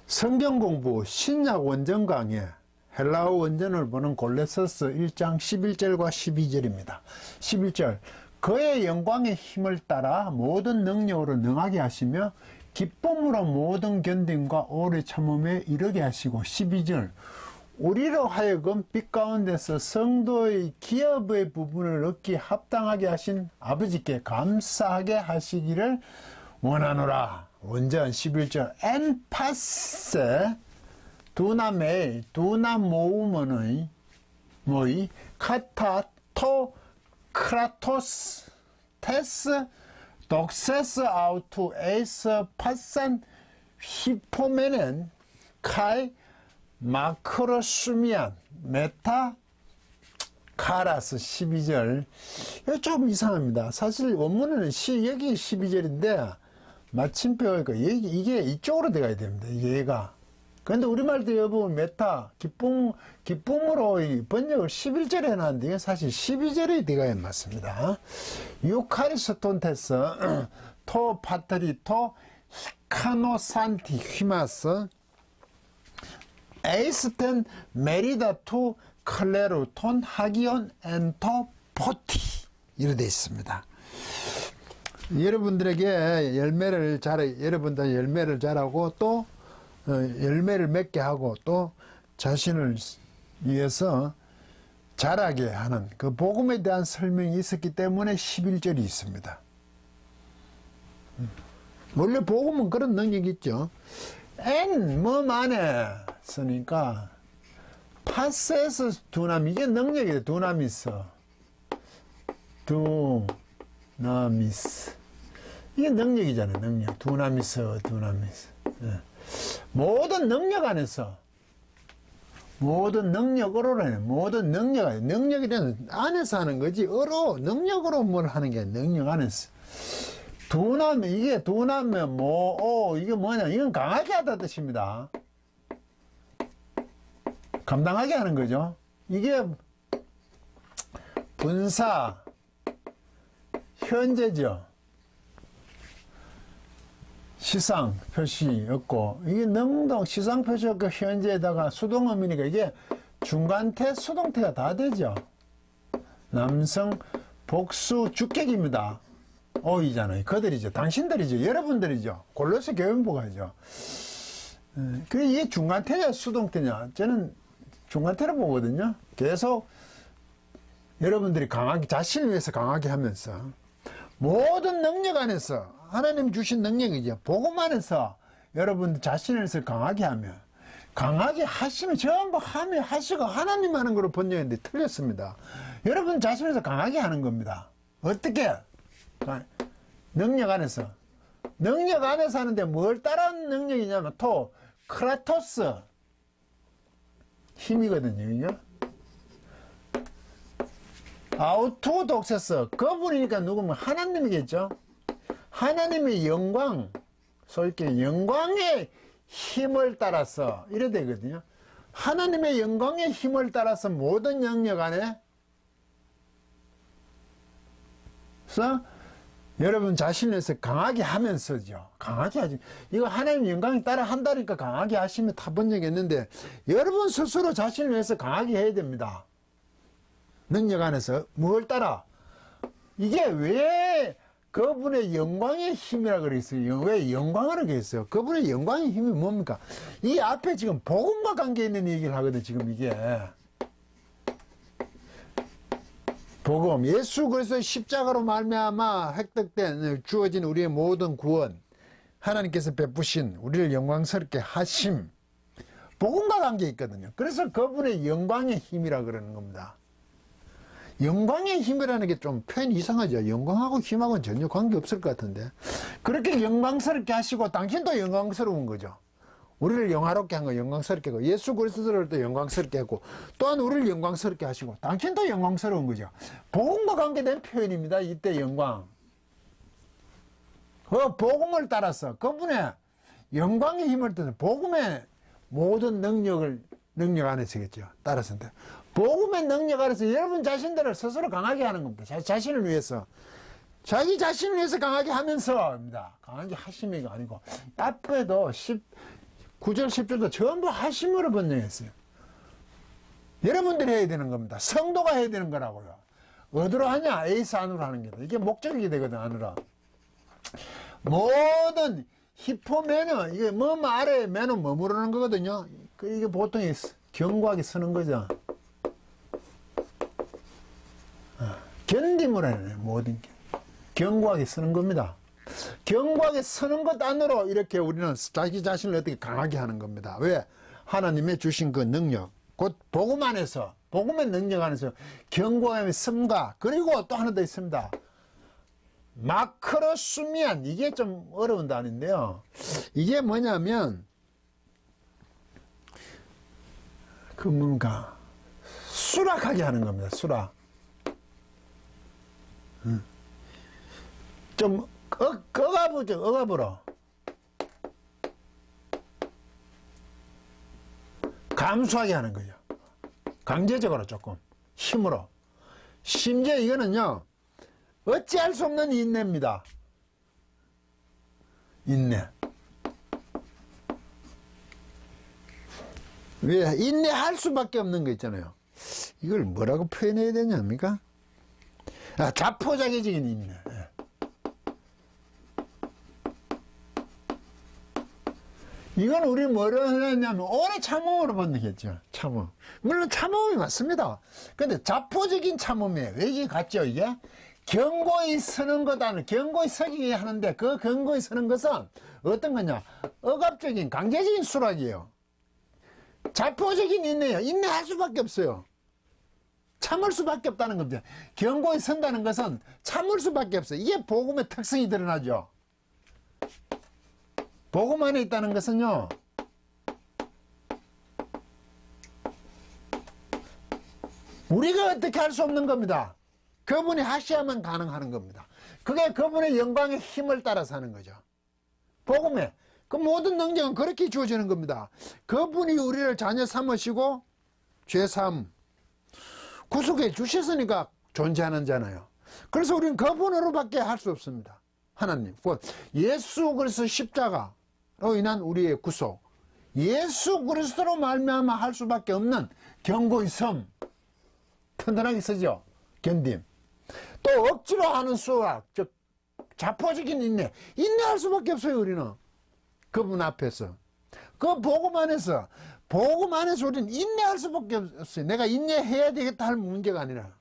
성경 공부 신약 원전 강의 헬라어 원전을 보는 골로새서 1장 11절과 12절입니다. 11절 그의 영광의 힘을 따라 모든 능력으로 능하게 하시며 기쁨으로 모든 견딤과 오래 참음에 이르게 하시고 12절 우리로 하여금 빛 가운데서 성도의 기업의 부분을 얻기 합당하게 하신 아버지께 감사하게 하시기를 원하노라. 원전 11절 엔파세 두나메 두나 모음의 뭐이 카타 토 크라토스 테스 독세스 아우투 에이스 파산 히포메넨 칼 마크로수미안 메타 카라스 12절. 이거 조금 이상합니다. 사실 원문은 여기 12절인데 마침표가 이게 이쪽으로 들어가야 됩니다. 얘가. 그런데 우리말도 여보면 메타 기쁨으로 번역을 11절에 해놨는데 이게 사실 12절에 들어가야 맞습니다. 유카리스톤테스 토 파트리토 히카노산티 휘마스 에이스텐 메리다 투 클레루톤 하기온 엔토 포티 이렇게 되어 있습니다. 여러분들에게 여러분들 열매를 자라고 또 열매를 맺게 하고 또 자신을 위해서 자라게 하는 그 복음에 대한 설명이 있었기 때문에 11절이 있습니다. 원래 복음은 그런 능력이 있죠. 뭐만에 쓰니까 파세스 두나미 이게 능력이에요. 두나미스 이게 능력이잖아요. 능력 두나미스 예. 모든 능력 안에서 모든 능력으로는 모든 능력이라는 안에서 하는 거지 능력으로 뭘 하는 게 능력 안에서 이게 두나면 이게 뭐냐 이건 강하게 하다 뜻입니다. 감당하게 하는 거죠. 이게 분사 현재죠. 시상 표시였고 이게 능동 시상 표시였고 현재에다가 수동음이니까 이게 중간태 수동태가 다 되죠. 남성 복수 주격입니다. 어이잖아요. 그들이죠. 당신들이죠. 여러분들이죠. 골로새 교인보가죠. 이게 중간태냐 수동태냐 저는 중간태로 보거든요. 계속 여러분들이 강하게 자신을 위해서 강하게 하면서 모든 능력 안에서 하나님 주신 능력이죠. 복음 안에서 여러분들 자신을 위해서 강하게 하면 강하게 하시면 전부 하시고 하나님 하는 거로 번역했는데 틀렸습니다. 여러분 자신을 위해서 강하게 하는 겁니다. 어떻게? 능력 안에서 하는데 뭘 따라하는 능력이냐면 크라토스 힘이거든요. 이거 아우토 독세스 그분이니까 누구면 하나님이겠죠. 하나님의 영광 솔직히 영광의 힘을 따라서 이래 되거든요. 하나님의 영광의 힘을 따라서 모든 영역 안에 그래서 여러분 자신에서 강하게 하면서죠. 강하게 하지. 이거 하나님 영광에 따라 한다니까 강하게 하시면 다 번역했는데 여러분 스스로 자신을 위해서 강하게 해야 됩니다. 능력 안에서 뭘 따라? 이게 왜 그분의 영광의 힘이라 그랬어요? 왜 영광이라고 그랬어요? 그분의 영광의 힘이 뭡니까? 이 앞에 지금 복음과 관계 있는 얘기를 하거든. 지금 이게 복음, 예수 그리스도의 십자가로 말미암아 획득된 주어진 우리의 모든 구원, 하나님께서 베푸신 우리를 영광스럽게 하심, 복음과 관계 있거든요. 그래서 그분의 영광의 힘이라 그러는 겁니다. 영광의 힘이라는 게 좀 표현이 이상하죠. 영광하고 힘하고는 전혀 관계 없을 것 같은데 그렇게 영광스럽게 하시고 당신도 영광스러운 거죠. 우리를 영화롭게 한 거 영광스럽게 하고 예수 그리스도를 또 영광스럽게 했고 또한 우리를 영광스럽게 하시고 당신도 영광스러운 거죠. 복음과 관계된 표현입니다. 이때 영광 그 복음을 따라서 그분의 영광의 힘을 따라서 복음의 모든 능력 안에서겠죠. 따라서인데 복음의 능력 안에서 여러분 자신들을 스스로 강하게 하는 겁니다. 자신을 위해서 자기 자신을 위해서 강하게 하면서입니다. 강하게 하심이 아니고 앞에도 9절 10절도 전부 하심으로 번역했어요. 여러분들이 해야 되는 겁니다. 성도가 해야 되는 거라고요. 어디로 하냐? 에이스 안으로 하는 거다. 이게 목적이 되거든, 안으로. 모든 히포매너, 이게 뭐 아래 매너 머무르는 거거든요. 이게 보통 견고하게 서는 거죠. 견딤을 해야 돼요, 모든 게. 견고하게 서는 겁니다. 견고하게 서는 것 안으로 이렇게 우리는 자기 자신을 어떻게 강하게 하는 겁니다. 왜? 하나님의 주신 그 능력, 곧 복음 안에서, 복음의 능력 안에서 견고함의 섬과, 그리고 또 하나 더 있습니다. 마크로수미안, 이게 좀 어려운 단어인데요. 이게 뭐냐면 그 뭔가 수락하게 하는 겁니다. 수락. 좀 억압으로, 억압으로. 감수하게 하는 거죠. 강제적으로 조금 힘으로. 심지어 이거는요, 어찌할 수 없는 인내입니다. 인내. 왜? 인내할 수밖에 없는 거 있잖아요. 이걸 뭐라고 표현해야 되냐입니까? 자포자기적인 인내. 이건 우리 뭐라 하냐면 오래 참음으로 번역했죠. 참음. 물론 참음이 맞습니다. 근데 자포적인 참음이에요. 왜 이게 같죠, 이게? 견고히 서는 것다는, 견고히 서기 하는데 그 견고히 서는 것은 어떤 거냐? 억압적인, 강제적인 수락이에요. 자포적인 인내예요. 인내할 수밖에 없어요. 참을 수밖에 없다는 겁니다. 견고히 선다는 것은 참을 수밖에 없어요. 이게 복음의 특성이 드러나죠. 복음 안에 있다는 것은요, 우리가 어떻게 할 수 없는 겁니다. 그분이 하셔야만 가능한 겁니다. 그게 그분의 영광의 힘을 따라서 하는 거죠. 복음에 그 모든 능력은 그렇게 주어지는 겁니다. 그분이 우리를 자녀 삼으시고 죄삼 구속해 주셨으니까 존재하는 자잖아요. 그래서 우리는 그분으로밖에 할 수 없습니다. 하나님, 예수 그리스도 십자가로 인한 우리의 구속, 예수 그리스도로 말미암아 할 수밖에 없는 견고히 섬, 튼튼하게 서죠. 견딤. 또 억지로 하는 수학, 즉 자포적인 인내, 인내할 수밖에 없어요. 우리는 그분 앞에서, 그 복음 안에서 우리는 인내할 수밖에 없어요. 내가 인내해야 되겠다 할 문제가 아니라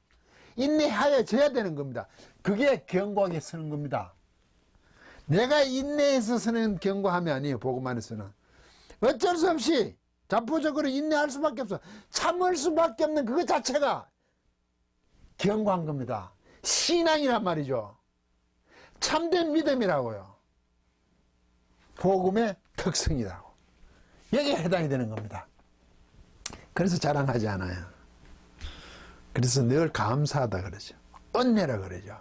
인내하여져야 되는 겁니다. 그게 견고하게 서는 겁니다. 내가 인내해서 서는 견고함이 아니에요. 복음 안에서는 어쩔 수 없이 자포적으로 인내할 수밖에 없어. 참을 수밖에 없는 그것 자체가 견고한 겁니다. 신앙이란 말이죠. 참된 믿음이라고요. 복음의 특성이라고. 여기에 해당이 되는 겁니다. 그래서 자랑하지 않아요. 그래서 늘 감사하다 그러죠. 은혜라 그러죠.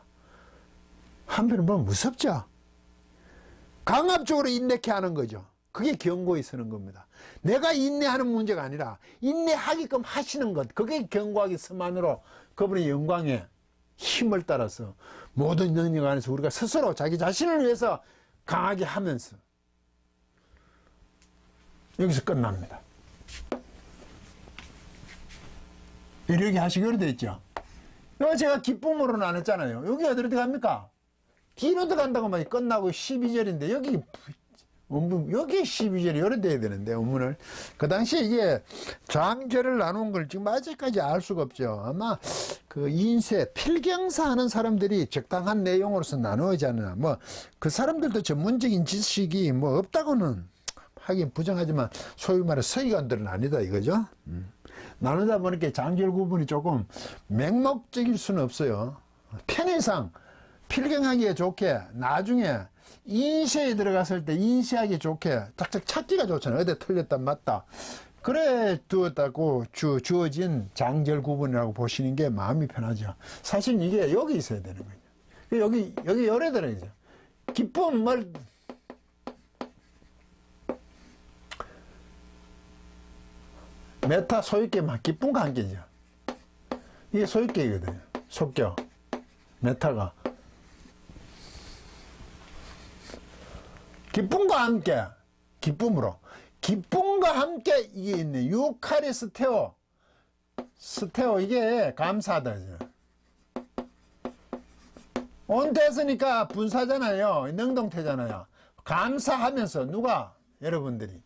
한편은 보면 무섭죠. 강압적으로 인내케 하는 거죠. 그게 견고히 서는 겁니다. 내가 인내하는 문제가 아니라 인내하게끔 하시는 것, 그게 견고하게 섬안으로 그분의 영광에 힘을 따라서 모든 능력 안에서 우리가 스스로 자기 자신을 위해서 강하게 하면서 여기서 끝납니다. 이렇게 하시기로 되어 있죠. 이거 제가 기쁨으로는 안 했잖아요. 여기 어디로 들어갑니까? 뒤로 들어간다고 말이 끝나고 12절인데 여기 12절이 요래 돼야 되는데 원문을 그 당시에 이게 장절을 나눈 걸 지금 아직까지 알 수가 없죠. 아마 그 인쇄 필경사 하는 사람들이 적당한 내용으로서 나누어지지 않나. 뭐 그 사람들도 전문적인 지식이 뭐 없다고는 하긴 부정하지만 소위 말해 서기관들은 아니다 이거죠. 나누다 보니까 장절 구분이 조금 맹목적일 수는 없어요. 편의상 필경하기에 좋게 나중에 인쇄에 들어갔을 때 인쇄하기 좋게 딱딱 찾기가 좋잖아요. 어디 틀렸다 맞다. 그래 두었다고 주어진 장절 구분이라고 보시는 게 마음이 편하죠. 사실 이게 여기 있어야 되는 거죠. 여기 열에 들어야죠. 기쁨을 메타 소유계 기쁨과 함께죠. 이게 소유계거든요. 속격 메타가 기쁨과 함께 기쁨으로 기쁨과 함께 이게 있네. 유카리스테오. 스테오, 이게 감사하다. 온됐으니까 분사잖아요. 능동태잖아요. 감사하면서, 누가? 여러분들이.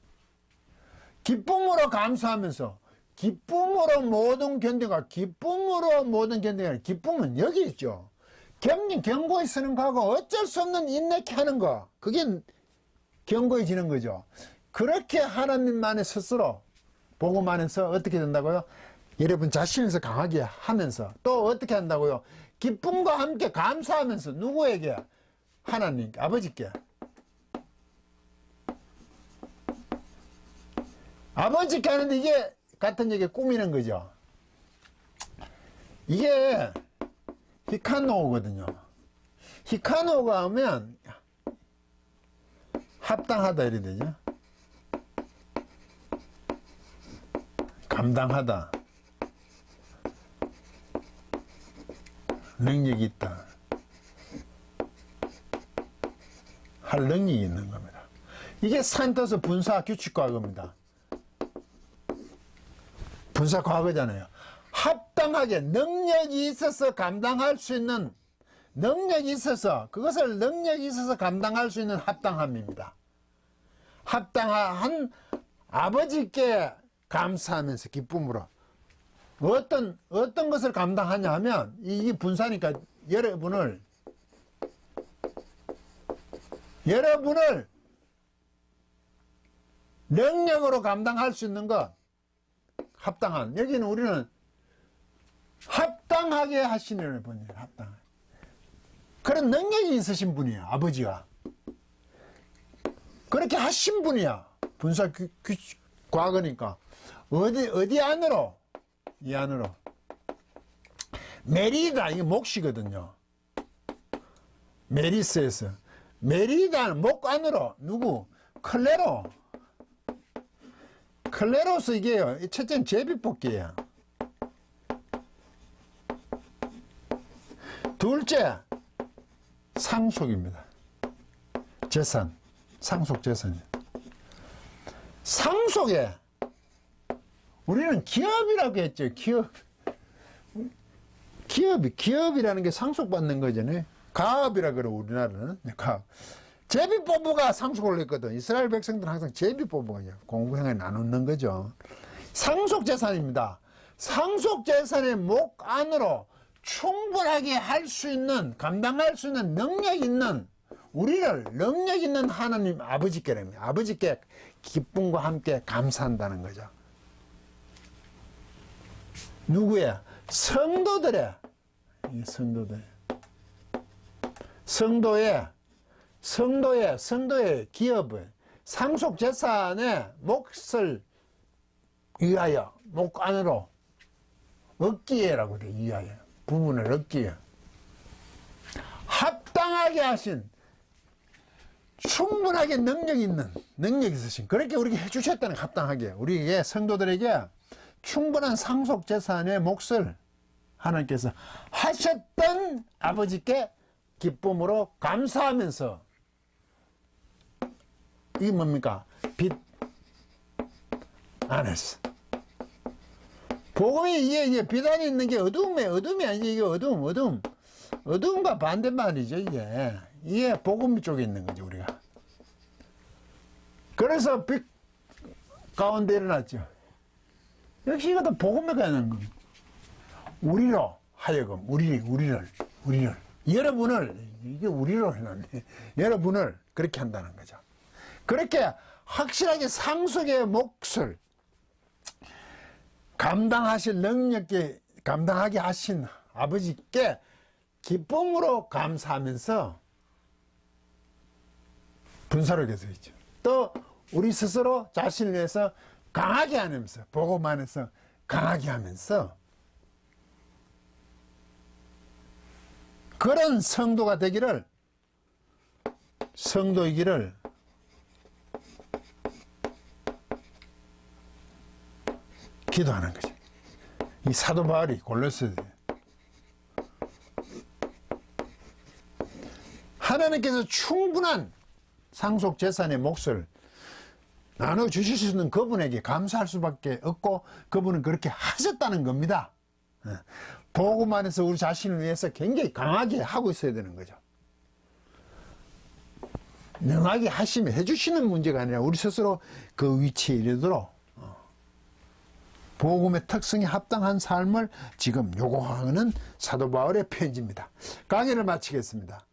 기쁨으로 감사하면서, 기쁨으로 모든 견디가, 기쁨으로 모든 견디가, 기쁨은 여기 있죠. 경고에 쓰는 거하고 어쩔 수 없는 인내케 하는 거. 그게 경고해지는 거죠. 그렇게 하나님만의 스스로 복음 안에서 어떻게 된다고요? 여러분 자신에서 강하게 하면서 또 어떻게 한다고요? 기쁨과 함께 감사하면서 누구에게? 하나님, 아버지께. 아버지께 하는데 이게 같은 얘기 꾸미는 거죠. 이게 히카노거든요. 히카노가 하면 합당하다 이래 되죠. 감당하다. 능력이 있다. 할 능력이 있는 겁니다. 이게 산토스 분사 규칙과학입니다. 분사 과거잖아요. 합당하게 능력이 있어서 감당할 수 있는, 능력이 있어서, 그것을 능력이 있어서 감당할 수 있는 합당함입니다. 합당한 아버지께 감사하면서 기쁨으로 어떤 것을 감당하냐 하면 이 분사니까 여러분을 능력으로 감당할 수 있는 것, 합당한, 여기는 우리는 합당하게 하시는 분이에요. 합당하게. 그런 능력이 있으신 분이에요. 아버지가 그렇게 하신 분이야. 분사 과거니까 어디 안으로, 이 안으로. 메리다, 이게 몫이거든요. 메리스에서. 메리다는 목 안으로. 누구? 클레로. 클레로스 이게요. 첫째는 제비뽑기예요. 둘째, 상속입니다. 재산. 상속 재산이에요. 상속에 우리는 기업이라고 했죠. 기업이라는 게 상속받는 거잖아요. 가업이라 그래, 우리나라는. 가업. 제비뽑부가 상속을 했거든. 이스라엘 백성들은 항상 제비뽑부가 공부형에 나누는 거죠. 상속재산입니다. 상속재산의 목 안으로 충분하게 할 수 있는, 감당할 수 있는 능력 있는, 우리를 능력 있는 하나님 아버지께랍니다. 아버지께 기쁨과 함께 감사한다는 거죠. 누구야? 성도들의 기업을, 상속재산의 몫을 위하여, 목 안으로 얻기에라고 그래. 위하여 부분을 얻기에 합당하게 하신, 충분하게 능력 있으신, 그렇게 우리에게 해주셨다는, 합당하게 우리에게 성도들에게 충분한 상속재산의 몫을 하나님께서 하셨던 아버지께 기쁨으로 감사하면서, 이게 뭡니까? 빛 안에서. 복음이 이게 빛 안에 있는 게 어둠이 아니지. 이게 어둠과 반대말이죠. 이게 복음 쪽에 있는 거죠, 우리가. 그래서 빛 가운데 일어났죠. 역시 이것도 복음에 관한 겁니다. 우리로 하여금, 우리를, 여러분을, 이게 우리로 해놨네. 여러분을 그렇게 한다는 거죠. 그렇게 확실하게 상속의 몫을 감당하실 능력에 감당하게 하신 아버지께 기쁨으로 감사하면서 분사로 되어 있죠. 또 우리 스스로 자신을 위해서 강하게 하면서, 복음 안에서 강하게 하면서 그런 성도이기를 기도하는 거죠. 이 사도 바울이 골로새, 하나님께서 충분한 상속 재산의 몫을 나눠주실 수 있는 그분에게 감사할 수밖에 없고 그분은 그렇게 하셨다는 겁니다. 복음 안에서 우리 자신을 위해서 굉장히 강하게 하고 있어야 되는 거죠. 명하게 하시면 해주시는 문제가 아니라 우리 스스로 그 위치에 이르도록 복음의 특성에 합당한 삶을 지금 요구하는 사도 바울의 편지입니다. 강의를 마치겠습니다.